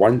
$1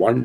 $1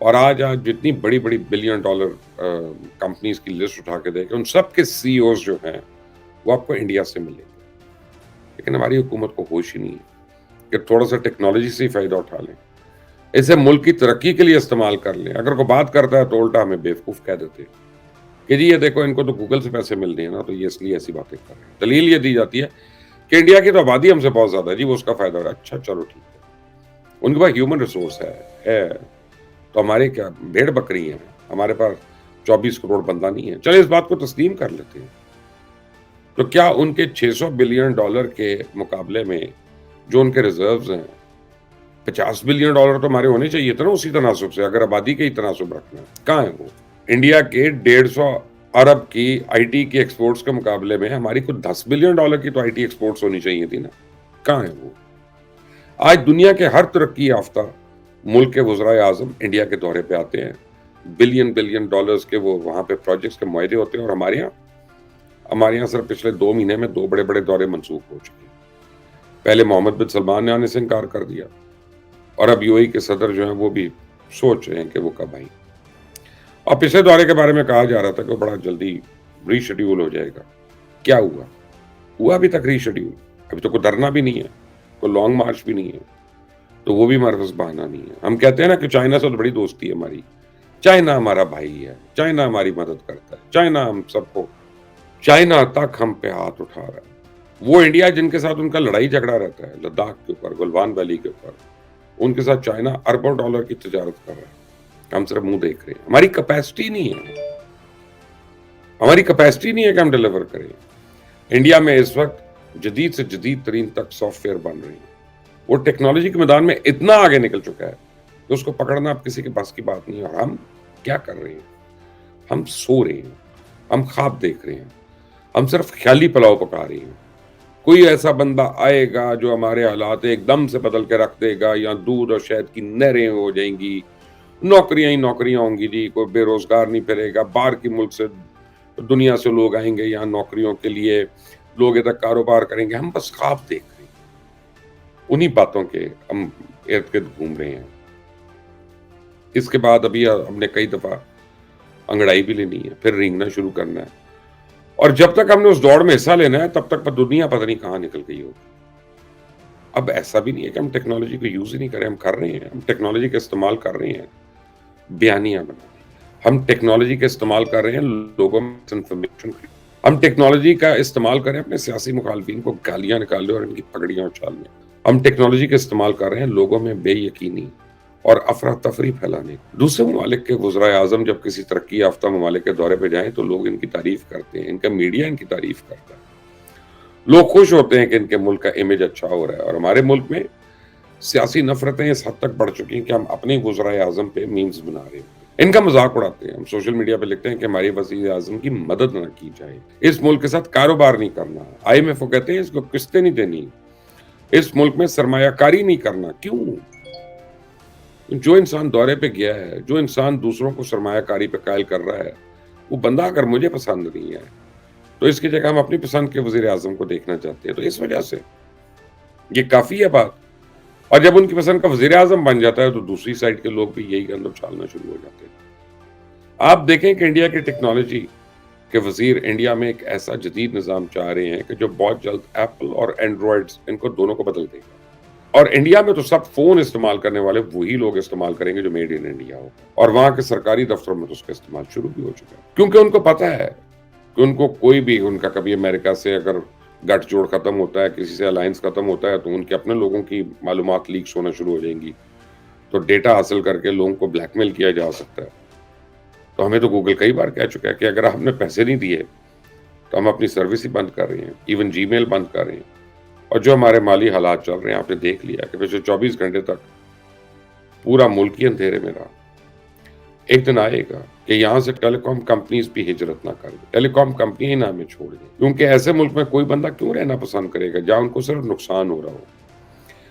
اور آج جتنی بڑی بڑی بلین ڈالر کمپنیز کی لسٹ اٹھا کے دیکھیں، ان سب کے سی اوز جو ہیں وہ آپ کو انڈیا سے ملیں گے، لیکن ہماری حکومت کو ہوش ہی نہیں ہے کہ تھوڑا سا ٹیکنالوجی سے ہی فائدہ اٹھا لیں، اسے ملک کی ترقی کے لیے استعمال کر لیں۔ اگر کوئی بات کرتا ہے تو الٹا ہمیں بیوقوف کہہ دیتے ہیں کہ جی یہ دیکھو ان کو تو گوگل سے پیسے مل رہے ہیں نا، تو یہ اس لیے ایسی باتیں کر رہے ہیں۔ دلیل یہ دی جاتی ہے کہ انڈیا کی تو آبادی ہم سے بہت زیادہ ہے جی، وہ اس کا فائدہ ہو رہا ہے۔ اچھا چلو ٹھیک ہے، ان کے پاس ہیومن ریسورس ہے تو ہمارے کیا بھیڑ بکری ہیں، ہمارے پاس 24 کروڑ بندہ نہیں ہے، چلے اس بات کو تسلیم کر لیتے ہیں۔ تو کیا ان کے 600 بلین ڈالر کے مقابلے میں جو ان کے ریزروز ہیں 50 بلین ڈالر تو ہمارے ہونے چاہیے تھے نا اسی تناسب سے، اگر آبادی کے ہی تناسب رکھنا ہے، کہاں ہے وہ؟ انڈیا کے 150 ارب کی آئی ٹی کی ایکسپورٹس کے مقابلے میں ہماری کچھ 10 بلین ڈالر کی تو آئی ٹی ایکسپورٹس ہونی چاہیے تھی نا، کہاں ہے وہ؟ آج دنیا کے ہر ترقی یافتہ ملک کے وزرائے اعظم انڈیا کے دورے پہ آتے ہیں، بلین ڈالرز کے وہ وہاں پہ پروجیکٹس کے معاہدے ہوتے ہیں، اور ہمارے یہاں صرف پچھلے 2 مہینے میں 2 بڑے بڑے دورے منسوخ ہو چکے ہیں۔ پہلے محمد بن سلمان نے آنے سے انکار کر دیا، اور اب یو اے کے صدر جو ہیں وہ بھی سوچ رہے ہیں کہ وہ کب آئیں۔ اور پچھلے دورے کے بارے میں کہا جا رہا تھا کہ وہ بڑا جلدی ری شیڈیول ہو جائے گا، کیا ہوا ابھی تک ری شیڈیول؟ ابھی تو کوئی دھرنا بھی نہیں ہے، کوئی لانگ مارچ بھی نہیں ہے، تو وہ بھی ہمارے پاس بہانہ نہیں ہے۔ ہم کہتے ہیں نا کہ چائنا سے تو بڑی دوستی ہے ہماری، چائنا ہمارا بھائی ہے، چائنا ہماری مدد کرتا ہے، چائنا ہم سب کو، چائنا تک ہم پہ ہاتھ اٹھا رہا ہے۔ وہ انڈیا جن کے ساتھ ان کا لڑائی جھگڑا رہتا ہے لداخ کے اوپر، گلوان ویلی کے اوپر، ان کے ساتھ چائنا اربوں ڈالر کی تجارت کر رہا ہے، ہم صرف منہ دیکھ رہے ہیں۔ ہماری کیپیسٹی نہیں ہے کہ ہم ڈیلیور کریں۔ انڈیا میں اس وقت جدید سے جدید ترین تک سافٹ ویئر بن رہی ہیں، وہ ٹیکنالوجی کے میدان میں اتنا آگے نکل چکا ہے کہ اس کو پکڑنا اب کسی کے بس کی بات نہیں ہے۔ اور ہم کیا کر رہے ہیں؟ ہم سو رہے ہیں، ہم خواب دیکھ رہے ہیں، ہم صرف خیالی پلاؤ پکا رہے ہیں۔ کوئی ایسا بندہ آئے گا جو ہمارے حالات ایک دم سے بدل کے رکھ دے گا، یا دودھ اور شہد کی نہریں ہو جائیں گی، نوکریاں ہی نوکریاں ہوں گی جی، کوئی بے روزگار نہیں پھرے گا، باہر کے ملک سے دنیا سے لوگ آئیں گے یہاں نوکریوں کے لیے، لوگ ادھر کاروبار کریں گے۔ ہم بس خواب دیکھ رہے ہیں، انہی باتوں کے ہم ارد گرد گھوم رہے ہیں۔ اس کے بعد ابھی ہم نے کئی دفعہ انگڑائی بھی لینی ہے، پھر رینگنا شروع کرنا ہے، اور جب تک ہم نے اس دوڑ میں حصہ لینا ہے تب تک دنیا پتہ نہیں کہاں نکل گئی ہوگی۔ اب ایسا بھی نہیں ہے کہ ہم ٹیکنالوجی کو یوز ہی نہیں کریں، ہم کر رہے ہیں، ہم ٹیکنالوجی کا استعمال کر رہے ہیں بیانیاں بنانے، ہم ٹیکنالوجی کا استعمال کر رہے ہیں لوگوں میں انفارمیشن، ہم ٹیکنالوجی کا استعمال کر رہے ہیں اپنے سیاسی مخالفین کو گالیاں نکالنے اور ان کی پگڑیاں اچھالنے، ہم ٹیکنالوجی کا استعمال کر رہے ہیں لوگوں میں بے یقینی اور افراتفری پھیلانے۔ دوسرے ممالک کے وزرائے اعظم جب کسی ترقی یافتہ ممالک کے دورے پہ جائیں تو لوگ ان کی تعریف کرتے ہیں، ان کا میڈیا ان کی تعریف کرتا ہے، لوگ خوش ہوتے ہیں کہ ان کے ملک کا امیج اچھا ہو رہا ہے۔ اور ہمارے ملک میں سیاسی نفرتیں اس حد تک بڑھ چکی ہیں کہ ہم اپنے وزرائے اعظم پہ میمز بنا رہے ہیں، ان کا مذاق اڑاتے ہیں، ہم سوشل میڈیا پہ لکھتے ہیں کہ ہماری وزیر اعظم کی مدد نہ کی جائے، اس ملک کے ساتھ کاروبار نہیں کرنا، IMF کو کہتے ہیں اس کو قسطیں نہیں دینی، اس ملک میں سرمایہ کاری نہیں کرنا۔ کیوں؟ جو انسان دورے پہ گیا ہے، جو انسان دوسروں کو سرمایہ کاری پہ قائل کر رہا ہے، وہ بندہ اگر مجھے پسند نہیں ہے تو اس کی جگہ ہم اپنی پسند کے وزیر اعظم کو دیکھنا چاہتے ہیں، تو اس وجہ سے یہ کافی ہے بات۔ اور جب ان کی پسند کا وزیر اعظم بن جاتا ہے تو دوسری سائڈ کے لوگ بھی یہی گند اچھالنا شروع ہو جاتے ہیں۔ آپ دیکھیں کہ انڈیا کی ٹیکنالوجی کے وزیر انڈیا میں ایک ایسا جدید نظام چاہ رہے ہیں کہ جو بہت جلد ایپل اور اینڈرائڈ ان کو دونوں کو بدل دے گا، اور انڈیا میں تو سب فون استعمال کرنے والے وہی لوگ استعمال کریں گے جو میڈ ان انڈیا ہو، اور وہاں کے سرکاری دفتروں میں تو اس کا استعمال شروع بھی ہو چکا ہے، کیونکہ ان کو پتا ہے کہ ان کو کوئی بھی، ان کا کبھی امریکہ سے اگر گٹھ جوڑ ختم ہوتا ہے، کسی سے الائنس ختم ہوتا ہے، تو ان کے اپنے لوگوں کی معلومات لیکس ہونا شروع ہو جائیں گی، تو ڈیٹا حاصل کر کے لوگوں کو بلیک میل کیا جا سکتا ہے۔ تو ہمیں تو گوگل کئی بار کہہ چکا ہے کہ اگر ہم نے پیسے نہیں دیے تو ہم اپنی سروس ہی بند کر رہے ہیں، ایون جی میل بند کر رہے ہیں۔ اور جو ہمارے مالی حالات چل رہے ہیں، آپ نے دیکھ لیا کہ پچھلے 24 گھنٹے تک پورا ملک ہی اندھیرے میں رہا۔ ایک دن آئے گا کہ یہاں سے ٹیلی کام کمپنیز بھی ہجرت نہ کریں، ٹیلی کام کمپنیاں ہی نہ ہمیں چھوڑ دیں، کیونکہ ایسے ملک میں کوئی بندہ کیوں رہنا پسند کرے گا جہاں ان کو صرف نقصان ہو رہا ہو۔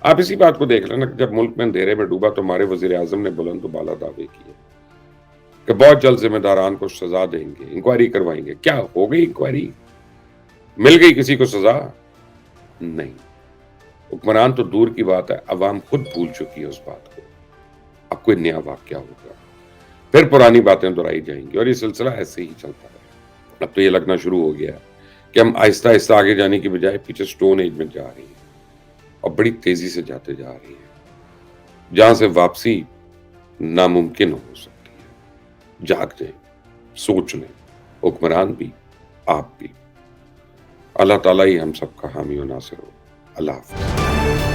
آپ اسی بات کو دیکھ لینا کہ جب ملک میں اندھیرے میں ڈوبا تو ہمارے وزیر اعظم نے بلند و بالا دعوے کیے کہ بہت جلد ذمہ داران کو سزا دیں گے، انکوائری کروائیں گے۔ کیا ہو گئی انکوائری؟ مل گئی کسی کو سزا؟ نہیں۔ حکمران تو دور کی بات ہے، عوام خود بھول چکی ہے اس بات کو۔ اب کوئی نیا واقعہ ہوگا۔ پھر پرانی باتیں دہرائی جائیں گی اور یہ سلسلہ ایسے ہی چلتا ہے. اب تو یہ لگنا شروع ہو گیا ہے کہ ہم آہستہ آہستہ آگے جانے کی بجائے پیچھے سٹون ایج میں جا رہی ہیں اور بڑی تیزی سے جاتے جا رہی ہیں جہاں سے واپسی ناممکن ہو سکتی ہے. جاگ جائیں, سوچ لیں, حکمران بھی, آپ بھی. اللہ تعالیٰ ہی ہم سب کا حامی و ناصر ہو. اللہ حافظ.